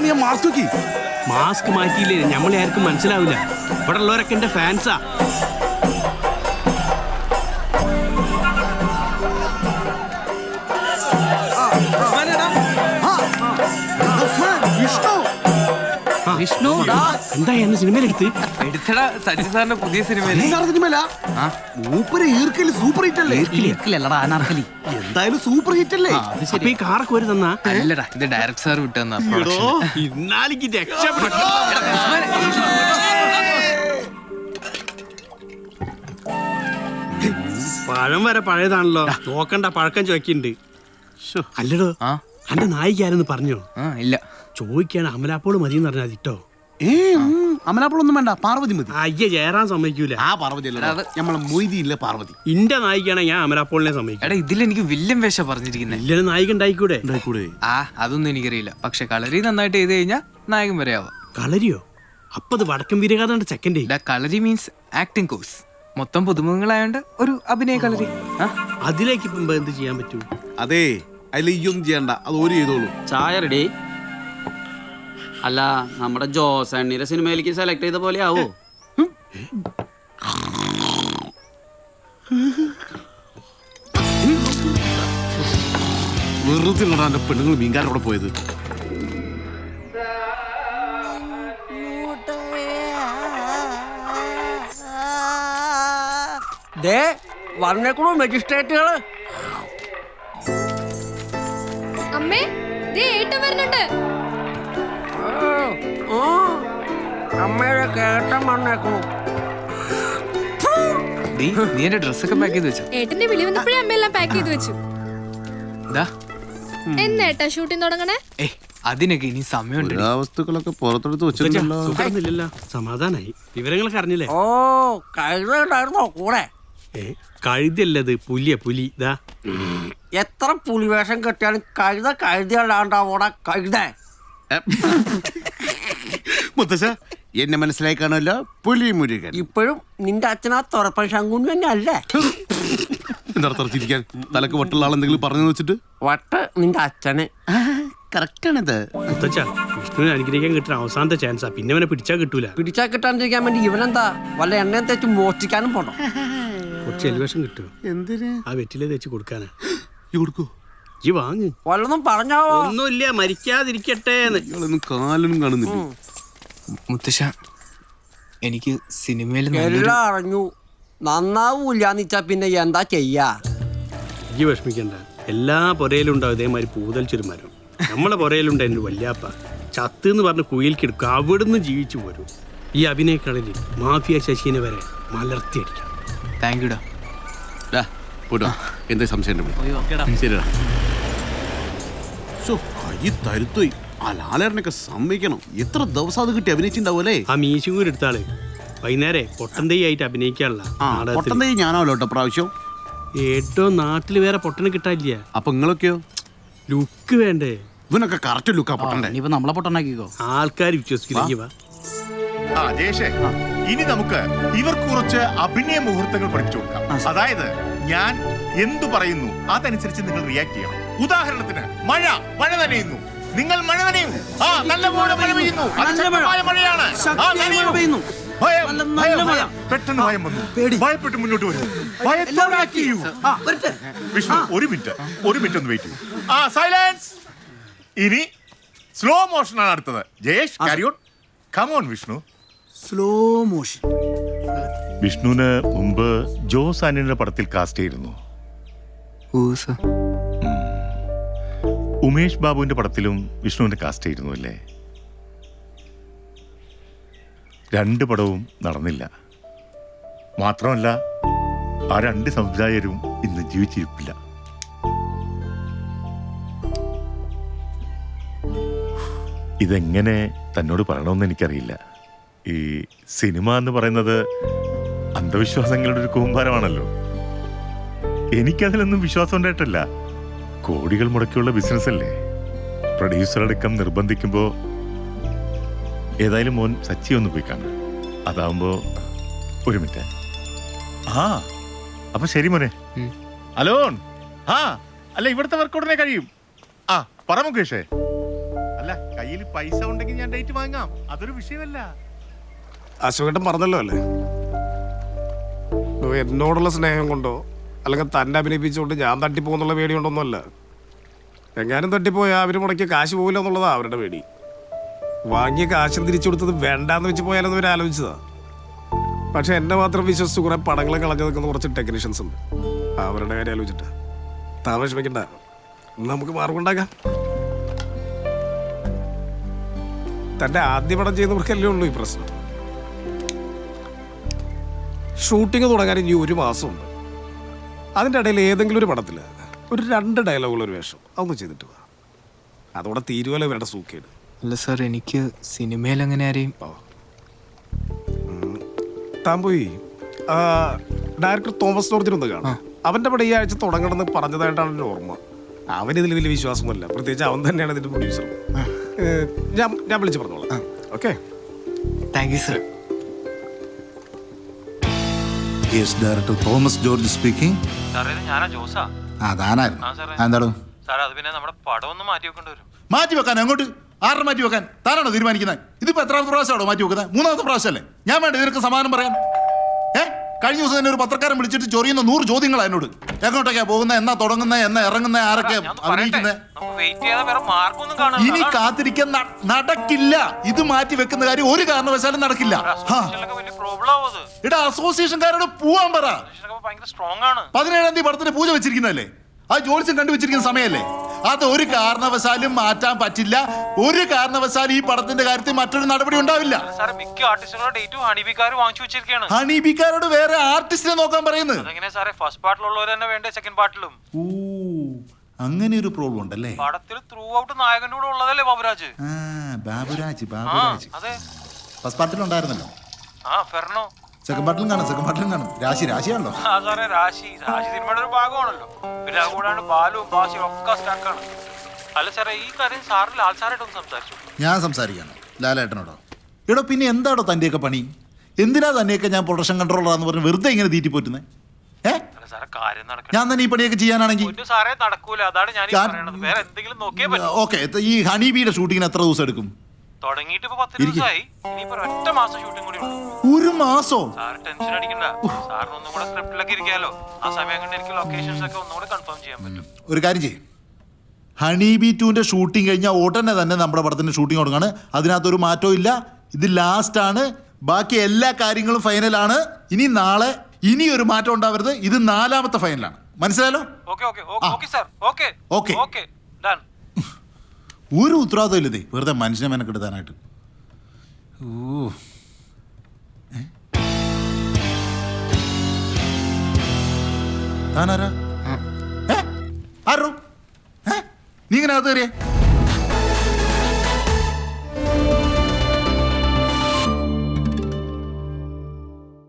നീ മാസ്ക് നോക്കി. മാസ്ക് മാറ്റിയില്ലേ നമ്മളെ ആർക്കും മനസ്സിലാവില്ല. ഇവിടെ ഉള്ളവരൊക്കെ എന്റെ ഫാൻസാ. വിഷ്ണു എന്താ എന്നെ സിനിമയിലെടുത്ത് എടുത്തടാ സജി സാറിന്റെ പുതിയ സിനിമയില്. സൂപ്പർ ഹിറ്റ് അല്ലേ? ഇർക്കിലല്ലടാ അനാർക്കലി. എന്തായാലും സൂപ്പർ ഹിറ്റ് അല്ലേ? അപ്പൊ ഈ കാറൊക്കെ ഒരു തന്നാ അല്ലടാ ഇത് ഡയറക്ടർ സാർ വിട്ടുതന്നാ. ഇന്നാലേക്ക് രക്ഷപ്പെട്ടു. പഴം വരെ പഴയതാണല്ലോ. നോക്കണ്ട പഴക്കം ചോദിക്കുന്നുണ്ട്. അല്ലടോ എന്റെ നായികാരെന്ന് പറഞ്ഞോ? ഇല്ല ചോദിക്കാണ്. അമലാപ്പോള് മതിയെന്ന് പറഞ്ഞാൽ അതിട്ടോ. അമലാപ്പോളൊന്നും വേണ്ട, പാർവതി മതി. അയ്യ ചേരാൻ സമ്മതിക്കൂല. ആ പാർവതി അല്ല, നമ്മളെ മൊയ്തിയില്ല പാർവതി. ഇന്റെ നായികയാണ് ഞാൻ അമലാപ്പോളിനെ സമ്മതിക്കും. എടാ ഇതിലെനിക്ക് വില്ലൻ വേഷം പറഞ്ഞിരിക്കുന്നത്. വില്ലന് നായിക ഉണ്ടായിക്കൂടെ? അതൊന്നും എനിക്കറിയില്ല. പക്ഷെ കളരി നന്നായിട്ട് ചെയ്ത് കഴിഞ്ഞാൽ നായകൻ വരെ ആവാം. കളരിയോ? അപ്പൊ അത് വടക്കം വീരകാഥന്റെ സെക്കൻഡ്. കളരി മീൻസ് ആക്ടിംഗ് കോഴ്സ്. മൊത്തം പുതുമുഖങ്ങളായോണ്ട് ഒരു അഭിനയ കളരി. അതിലേക്ക് ഇപ്പൊ എന്ത് ചെയ്യാൻ പറ്റൂ? അതെ, അതിൽ ഈ ഒന്നും ചെയ്യണ്ട, അത് ഓര് ചെയ്തോളൂ. ചായ റെഡി. അല്ല, നമ്മുടെ ജോസണ്ണിയുടെ സിനിമയിലേക്ക് സെലക്ട് ചെയ്ത പോലെ ആവോ? വെറുതെ എന്റെ പെണ്ണുങ്ങൾ മീൻകാരോടെ പോയത്. വന്നേക്കണു മജിസ്ട്രേറ്റുകള്. അമ്മേ ഏട്ടൻ വരുന്നുണ്ട്. അമ്മയുടെ കേട്ടം വന്നേക്കണു. നീ എന്റെ ഡ്രസ്സൊക്കെ പാക്ക് ചെയ്ത് വെച്ചോ? ഏട്ടന്റെ വിളി വന്നപ്പോഴേ അമ്മയെല്ലാം പാക്ക് ചെയ്ത് വെച്ചു. എന്നേട്ടാ ഷൂട്ടിംഗ് തുടങ്ങണേ? അതിനൊക്കെ ഇനി സമയമുണ്ട്. വസ്തുക്കളൊക്കെ പുറത്തെടുത്ത് വെച്ചിട്ടുണ്ടല്ലോ. സമാധാനായി. വിവരങ്ങളൊക്കെ അറിഞ്ഞില്ലേ? ഓ, കഴുതണ്ടായിരുന്നോ കൂടെ? കഴുതല്ലത്, പുലിയ പുലി. ഇതാ എത്ര പുലിവേഷം കെട്ടിയാലും കഴുത കഴുതിയല്ലാണ്ടാവോടാ കഴുത. മുത്തശ്ശ, എന്നെ മനസ്സിലായി കാണുമല്ലോ, പുലി മുരുകൻ. ഇപ്പോഴും നിന്റെ അച്ഛനാ തുറപ്പൻ ശങ്കുണ്ണി തന്നെ അല്ലേ? എന്താ തിരിക്കാൻ? തലക്ക് വട്ടുള്ള ആളെന്തെങ്കിലും പറഞ്ഞു വെച്ചിട്ട്? വട്ട് നിന്റെ അച്ഛന്. കറക്റ്റാണിത്. മുത്തച്ഛ, വിഷ്ണുവിനെ അനുഗ്രഹിക്കാൻ കിട്ടുന്ന അവസാനത്തെ ചാൻസാ. പിന്നെ അവനെ പിടിച്ചാൽ കിട്ടൂല. പിടിച്ചാ കിട്ടാണ്ടിരിക്കാൻ വേണ്ടി ഇവനെന്താ വല്ല എണ്ണയും തേച്ച് മോഷ്ടിക്കാനും പോണോ? കുറച്ച് എലിവേഷൻ കിട്ടുമോ? എന്തിന്? ആ വെറ്റിലെ തേച്ച് കൊടുക്കാനാ. കൊടുക്കൂ, ഈ വാങ്ങ്. വല്ലതും പറഞ്ഞാവോ? ഒന്നുമില്ല, മരിക്കാതിരിക്കട്ടെ. കാലൊന്നും കാണുന്നില്ല. മുത്തശ്ശ, എനിക്ക് സിനിമയിൽ എല്ലാം അറിഞ്ഞു. നന്നാവൂല്ലാന്ന് വെച്ചാ പിന്നെ എന്താ ചെയ്യാ? ഈ വിഷമിക്കണ്ട. എല്ലാ പുരയിലും ഉണ്ടാവും ഇതേമാതിരി പൂതൽ ചുരുമരം. നമ്മളെ പുരയിലുണ്ടായിരുന്നു വല്യാപ്പ. ചത്ത് എന്ന് പറഞ്ഞ് കുയിൽക്കെടുക്കും. അവിടുന്ന് ജീവിച്ചു പോരും. ഈ അഭിനയക്കളരിൽ മാഫിയ ശശീനെ വരെ മലർത്തിയടിക്കാം. താങ്ക് യുടാ. എന്താ സംശയം? ശരിടാ. കൈ തരുത്തോയി. ആ ലാലേട്ടനൊക്കെ സമ്മതിക്കണം. എത്ര ദിവസം അത് കിട്ടി അഭിനയിച്ചിണ്ടാവൂലേ? ആ മീശുകൂർ എടുത്താള് വൈകുന്നേരം പൊട്ടന്തൈ ആയിട്ട് അഭിനയിക്കാനുള്ള. പൊട്ടന്തൈ ഞാനാവല്ലോ കേട്ടോ പ്രാവശ്യം. ഏറ്റവും നാട്ടില് വേറെ പൊട്ടനെ കിട്ടാനില്ല. അപ്പൊ നിങ്ങളൊക്കെയോ? ലുക്ക് വേണ്ടേ? ഇവനൊക്കെ കറക്റ്റ് ലുക്കാ പൊട്ടണ്ടേ. ഇനിയിപ്പോ നമ്മളെ പൊട്ടനാക്കിക്കോ. ആൾക്കാർ വിശ്വസിക്കില്ല. ഇനി നമുക്ക് ഇവർക്ക് കുറച്ച് അഭിനയ മുഹൂർത്തങ്ങൾ പഠിപ്പിച്ചു കൊടുക്കാം. അതായത് ഞാൻ എന്തു പറയുന്നു അതനുസരിച്ച് നിങ്ങൾ റിയാക്ട് ചെയ്യണം. ഉദാഹരണത്തിന് മഴ നനയുന്നു, നിങ്ങൾ മഴ നനയും. നല്ലപോലെ മഴ പെയ്യുന്നു, മഴയാണ്. പെട്ടെന്ന് ഭയം വന്നു, ഭയപ്പെട്ട് മുന്നോട്ട് വരും. വിഷ്ണു, ഒരു മിനിറ്റ് ഒന്ന് വെയിറ്റ് ചെയ്യൂ. സൈലൻസ്. ഇനി സ്ലോ മോഷൻ ആണ് അടുത്തത്. Jayesh, carry on. Come on Vishnu. Slow motion. വിഷ്ണുവിന് മുമ്പ് ജോസ് ആന്റണിയുടെ പടത്തിൽ കാസ്റ്റ് ചെയ്തിരുന്നു. ഉമേഷ് ബാബുവിന്റെ പടത്തിലും വിഷ്ണുവിന്റെ കാസ്റ്റ് ചെയ്തിരുന്നു അല്ലേ? 2 പടവും നടന്നില്ല. മാത്രമല്ല, ആ 2 സംവിധായകരും ഇന്ന് ജീവിച്ചിരിപ്പില്ല. ഇതെങ്ങനെ തന്നോട് പറയണമെന്ന് എനിക്കറിയില്ല. ഈ സിനിമ എന്ന് പറയുന്നത് അന്ധവിശ്വാസങ്ങളുടെ ഒരു കൂമ്പാരമാണല്ലോ. എനിക്കതിലൊന്നും വിശ്വാസം ഉണ്ടായിട്ടല്ല. കോടികൾ മുടക്കിയുള്ള ബിസിനസ് അല്ലേ. പ്രൊഡ്യൂസർ അടക്കം നിർബന്ധിക്കുമ്പോൾ ഏതായാലും മോൻ സച്ചി ഒന്ന് പോയി കാണാം. അതാവുമ്പോ ഒരു മിനിറ്റ്. അപ്പൊ ശരി മോനെ. അലോൺ. അല്ല, ഇവിടുത്തെ വർക്ക് ഉടനെ കഴിയും. പറ മുകേഷേ. അല്ല കയ്യിൽ പൈസ ഉണ്ടെങ്കിൽ ഞാൻ ഡേറ്റ് വാങ്ങാം, അതൊരു വിഷയമല്ല. അശോകേട്ടൻ പറഞ്ഞല്ലോ അല്ലേ, എന്നോടുള്ള സ്നേഹം കൊണ്ടോ അല്ലെങ്കിൽ തന്നെ അഭിനയിപ്പിച്ചുകൊണ്ട് ഞാൻ തട്ടിപ്പോന്നുള്ള പേടി കൊണ്ടൊന്നുമല്ല. എങ്ങാനും തട്ടിപ്പോയാൽ അവർ മുടക്കിയ കാശ് പോകില്ല എന്നുള്ളതാ അവരുടെ പേടി. വാങ്ങിയ കാശും തിരിച്ചു കൊടുത്തത് വേണ്ടാന്ന് വെച്ച് പോയാലെന്ന് ഇവർ ആലോചിച്ചതാ. പക്ഷെ എന്നെ മാത്രം വിശ്വസിച്ച് കുറെ പടങ്ങളെ കളഞ്ഞു നിൽക്കുന്ന കുറച്ച് ടെക്നീഷ്യൻസ് ഉണ്ട്. അവരുടെ കാര്യം ആലോചിച്ചിട്ടാ. താൻ വിഷമിക്കണ്ട, നമുക്ക് മാർഗം ഉണ്ടാക്കാം. തന്റെ ആദ്യ പടം ചെയ്യുന്നവർക്കല്ലേ ഉള്ളൂ ഈ പ്രശ്നം. ഷൂട്ടിങ് തുടങ്ങാൻ ഇനി 1 മാസമുണ്ട്. അതിൻ്റെ ഇടയിൽ ഏതെങ്കിലും ഒരു പടത്തിൽ ഒരു 2 ഡയലോഗുള്ള ഒരു വേഷം അതൊന്നും ചെയ്തിട്ട് പോവാ. അതോടെ തീരുവല്ലോ ഇവരുടെ സൂക്കേട്. അല്ല സാർ, എനിക്ക് സിനിമയിൽ അങ്ങനെ ആരെയും താൻ പോയി ഡയറക്ടർ തോമസ് ജോർജിനൊന്ന് കാണാം. അവൻ്റെ പടം ഈ ആഴ്ച തുടങ്ങണമെന്ന് പറഞ്ഞതായിട്ടാണ് എൻ്റെ ഓർമ്മ. അവനിതിൽ വലിയ വിശ്വാസമല്ല, പ്രത്യേകിച്ച് അവൻ തന്നെയാണ് ഇതിൻ്റെ പ്രൊഡ്യൂസർ. ഞാൻ വിളിച്ച് പറഞ്ഞോളാം. Okay, thank you sir. Yes, director Thomas George speaking. സാറേ, ഇത് ഞാനാ ജോസാ. ആ താനായിരുന്നു. ആ സാറേ. എന്താണോ സാറേ, അത് പിന്നെ നമ്മുടെ പടം ഒന്ന് മാറ്റി വെക്കേണ്ടി വരും. മാറ്റി വെക്കാൻ അങ്ങോട്ട് ആരുടെ മാറ്റി വെക്കാൻ? താനാണോ തീരുമാനിക്കുന്നത്? ഇതിപ്പോ എത്രാമത്തെ പ്രാവശ്യമാണോ മാറ്റി വെക്കുന്നത്? 3ാമത്തെ പ്രാവശ്യമല്ലേ? ഞാൻ വേണ്ട ഇതിനൊക്കെ സമാധാനം പറയാൻ? കഴിഞ്ഞ ദിവസം തന്നെ ഒരു പത്രക്കാരൻ വിളിച്ചിട്ട് ചൊറിയുന്ന 100 ചോദ്യങ്ങളാണ് എന്നോട്. എങ്ങോട്ടൊക്കെയാ പോകുന്നത്, എന്നാ തുടങ്ങുന്നത്, എന്നാ ഇറങ്ങുന്നത്, ആരൊക്കെ അഭിനയിക്കുന്നത്? നമുക്ക് വെയിറ്റ് ചെയ്യാതെ വേറെ മാർഗമൊന്നും കാണാൻ. ഇനി കാത്തിരിക്കാൻ നടക്കില്ല. ഇത് മാറ്റി വെക്കുന്ന കാര്യം ഒരു കാരണവശാലും നടക്കില്ല. വലിയ പ്രോബ്ലം ആവും അത്. ഇടാ, അസോസിയേഷൻകാരോട് പോവാൻ പറ. ഭയങ്കര സ്ട്രോങ് ആണ്. 17-ാം തീയതി പടത്തിന് പൂജ വെച്ചിരിക്കുന്നതല്ലേ? ആ ജോലിച്ചും കണ്ടുവച്ചിരിക്കുന്ന സമയമല്ലേ? അത് ഒരു കാരണവശാലും മാറ്റാൻ പറ്റില്ല. ഒരു കാരണവശാലും ഈ പടത്തിന്റെ കാര്യത്തിൽ മറ്റൊരു നടപടി ഉണ്ടാവില്ല. സാറേ, മിക്ക ആർട്ടിസ്റ്റുകളുടെ ഡേറ്റും ഹണിബിക്കാർ വാങ്ങിച്ചു വെച്ചിരിക്കുകയാണ്. ഹണീബിക്കാരോട് വേറെ ആർട്ടിസ്റ്റിനെ നോക്കാൻ പറയുന്നത്. അതെങ്ങനെ സാറേ? ഫസ്റ്റ് പാർട്ടിലുള്ളവർ തന്നെ വേണ്ടേ സെക്കൻഡ് പാർട്ടിലും? ഓ, അങ്ങനെ ഒരു പ്രോബ്ലം ഉണ്ടല്ലേ? പടത്തിൽ ത്രൂ ഔട്ട് നായകന്റെ കൂടെ ഉള്ളതല്ലേ ബാബുരാജ്? ബാബുരാജ് അതെ, ഫസ്റ്റ് പാർട്ടിലുണ്ടായിരുന്നല്ലോ. ഫെർണോ. സെക്കൻഡ് പാർട്ടിലും കാണും. രാശിയാണല്ലോ. സാറേ, രാശി സിനിമയുടെ ഒരു ഭാഗമാണല്ലോ. പിന്നെ അതുകൂടാണ്ട് ബാലുവും ബാസിയും ഒക്കെ സ്റ്റാക്കാണ്. അല്ല സാറേ, ഈ കാര്യം സാറ് ലാൽ സാറായിട്ടൊന്ന് സംസാരിച്ചു. ഞാൻ സംസാരിക്കാനോ ലാലേട്ടനോടോ? എടോ, പിന്നെ എന്താടോ തന്റെയൊക്കെ പണി? എന്തിനാ തന്നെയൊക്കെ ഞാൻ പ്രൊഡക്ഷൻ കൺട്രോളറാന്ന് പറഞ്ഞ് വെറുതെ ഇങ്ങനെ തീറ്റിപ്പോറ്റുന്നത്? സാറേ, കാര്യം നടക്കണം. ഞാൻ തന്നെ ഈ പണിയൊക്കെ ചെയ്യാനാണെങ്കിൽ സാറേ നടക്കൂല. അതാണ് ഞാൻ പറയണത്. വേറെ എന്തെങ്കിലും നോക്കിയേ പറ്റും. ഓക്കെ. ഈ ഹണീബിയുടെ ഷൂട്ടിങ്ങിന് എത്ര ദിവസം എടുക്കും? തുടങ്ങിയിട്ട് ഇപ്പൊ 10 ദിവസമായി. ഇനിയിപ്പോ 1 മാസം ഷൂട്ടിംഗ് കൂടി ഉണ്ട്. 1 മാസോ? സാറ് ടെൻഷൻ അടിക്കണ്ട. സാറിന് ഒന്നും കൂടെ സ്ക്രിപ്റ്റിലൊക്കെ ഇരിക്കാലോ. ആ സമയം കൊണ്ട് എനിക്ക് ലൊക്കേഷൻസ് ഒക്കെ ഒന്നുകൂടെ കൺഫേം ചെയ്യാൻ പറ്റും. ഒരു കാര്യം ചെയ്യും, ഹണീബി 2ന്റെ ഷൂട്ടിംഗ് കഴിഞ്ഞാൽ ഉടനെ തന്നെ നമ്മുടെ പടത്തിന്റെ ഷൂട്ടിംഗ് തുടങ്ങാണ്. അതിനകത്തൊരു മാറ്റവും ഇല്ല. ഇത് ലാസ്റ്റ് ആണ്. ബാക്കി എല്ലാ കാര്യങ്ങളും ഫൈനലാണ്. ഇനി നാളെ ഇനി ഒരു മാറ്റം ഉണ്ടാവരുത്. ഇത് 4ാമത്തെ ഫൈനലാണ്. മനസ്സിലായല്ലോ? ഓക്കെ. ഒരു ഉത്തരവാദിത്വം ഇല്ലതേ, വെറുതെ മനുഷ്യനെ മെനക്കെടുത്താനായിട്ട്. ഓ, താനാരാ? ആരോ? നീ ഇങ്ങനെ അകത്ത് കയറിയേ?